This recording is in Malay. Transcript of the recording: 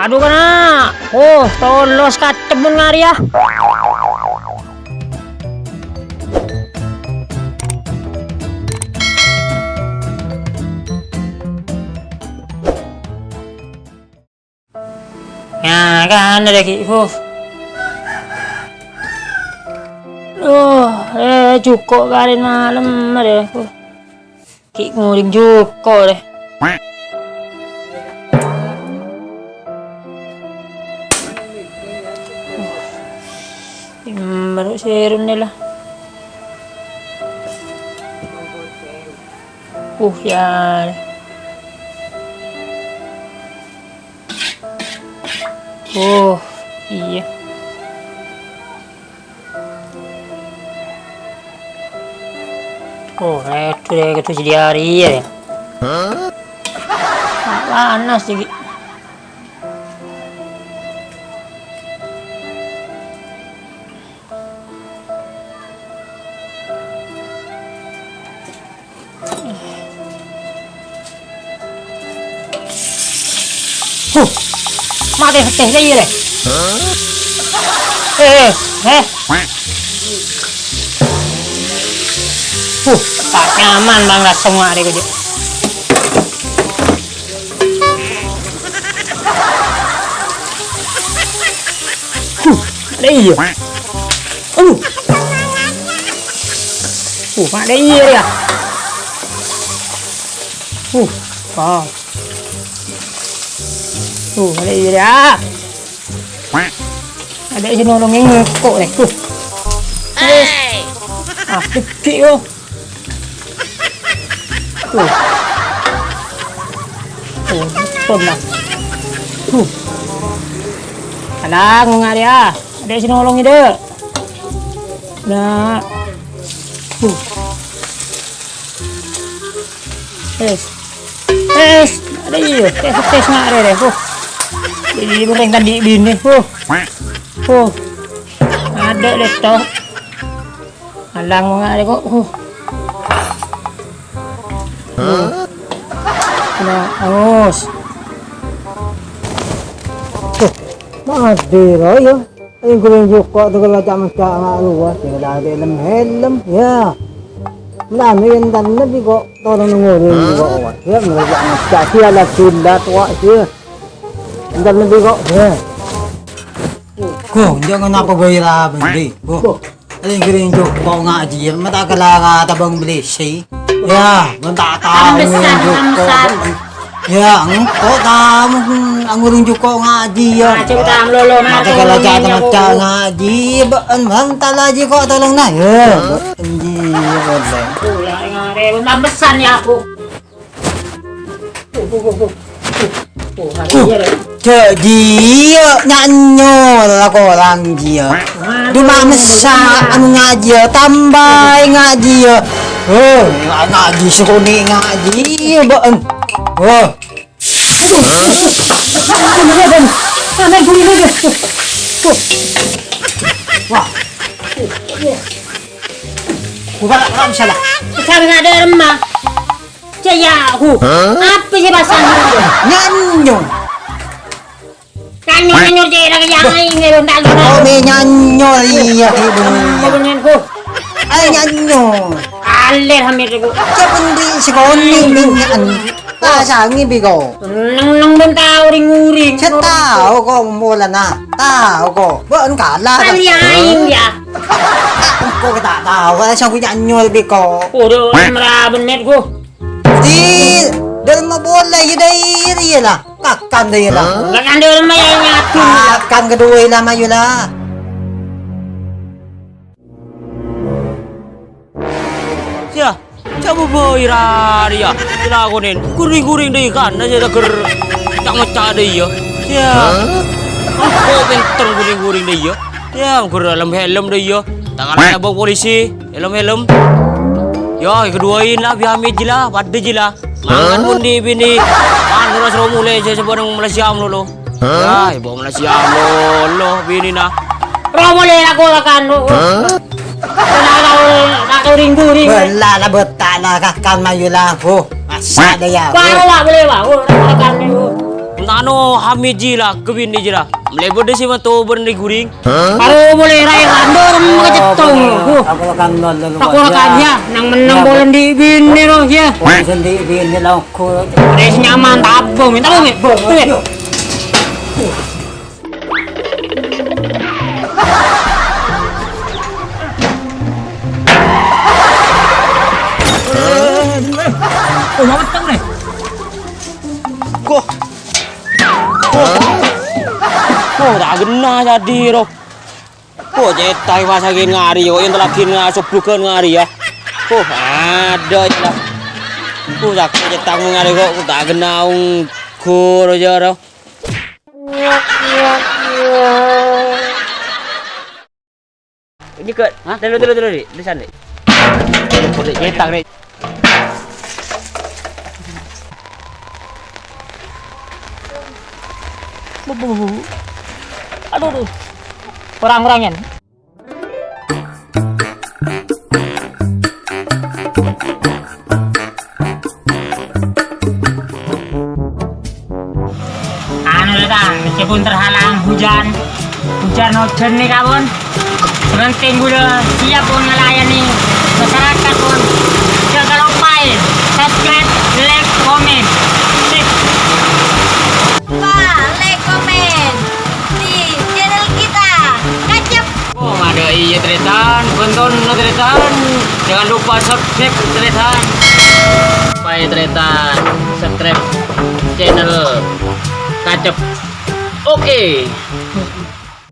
Aduh kana. Oh, tolos katemun ngari ya. Nah, kan ada ki. Cukup kali malam deh. Ki nguring cukup deh. Baru serum nih lah. Ya. Iya. Itu deh gitu jadi hari ya. Panas sih. Mati teh lagi deh. Tak nyaman banget semua deh gitu. Ada iya. Ada iya ya. Ada iya ya. Ada si nolongin kok deh. Dikit yo. Pernah. Alang nga dia. Ada sinolong ide. Nah. Ada iya. Tes nga deh. Jadi mereka tadi bini. Ada deh toh. Alang nga deh kok. Aus. Madira ya. Ay guling juko tagal aja masya Allah. Tinggal ada helm ya. Mana yang dan nabi kok tolong ngurin juga awak. Ya mereka masya sialah sila tua sih. Dan nabi kok ya. Kok jangan apa bayar bendi. Kok. Ay guling juko ngaji. Mata kala tabang beli sih. Ya, bentak tahu ya, engkau tamu angurung juko ngaji ya. Cerita lolo mata kalau jatuh macam ngaji, bentar lagi kok tolong nah ya. Anjir, boleh. Pulang ngare, besan ya aku. Jadi nyanyo lah orang dia. Cuma mesa anu ngaji tambah ngaji ya. Ngaji sekuni ngaji ben. Sana guli lagi. Wah. Gua salah. Sabi nga ada remah. Jayahu. Apa sih bahasanya? Nyanyo. Nyanyo je lagi yang ini bentar. Oh, nyanyo iya ibu. Ngomonginku. Ay nyanyo. Alir hamil ko. Kapan di sekoni minyan. Sangi bigo. Nang bentao ring-uring. Saya tahu kok mula na. Tahu kok. Bukan kalah. Kaliain ya. Kok tak tahu kan saya punya nyanyo lebih kok. Udah meraben net ko. Di dalam bola ya lah. Kakan dia lah. Kakan dia rumah yang ngatur. Kakan kedua lah mayula. Ya, coba boira dia. Dilakonin kuring-kuring deh kan aja dah ker tak macam deh ya. Ya. Kok pinter kuring-kuring deh ya. Ya, ker helm deh ya. Tangan abang polisi, helm. Ya, keduain lah biamit je lah, pada je lah. Mangan pun di bini. Kan orang suruh mulai saya sebab Malaysia lo. Ya, ibu Malaysia lo bini nah. Romole ako kan. Nak ring-uring. Bela lah betal lah kakan mayula. Masa dia. Baru lah boleh lah. Kan ni. nano hamiji lah kebin di jira. Melebur deh sih mah tuh berni guring. Kalau boleh raya kandor makacetong. Ako kan lalo. Takurakannya nang menang bola di bini loh ya. Kung sindi din nila ko. Des nyaman tabung, minta lu, tuh. Oh, mau teng nih. Kok. Kok tak gena jadi roh. Kok cetai masakin ngari yo yang telakin ngasuplukeun ngari ya. Kok ada lah. Kok tak cetak ngari kok tak genaung kur aja roh. Ini ke, dulu di sana. Udah cetak deh. Aduh. Kurang-kurangin. Anu datang, meskipun terhalang hujan nih kabun. Penting udah siap pun melayani masyarakat pun. Segala upaya, subscribe, like, comment. Sip. Like, komen di channel kita. Kacep. Oh, ada iya tretan, tonton tretan. Jangan lupa subscribe tretan. Supaya tretan subscribe channel Kacep. Oke.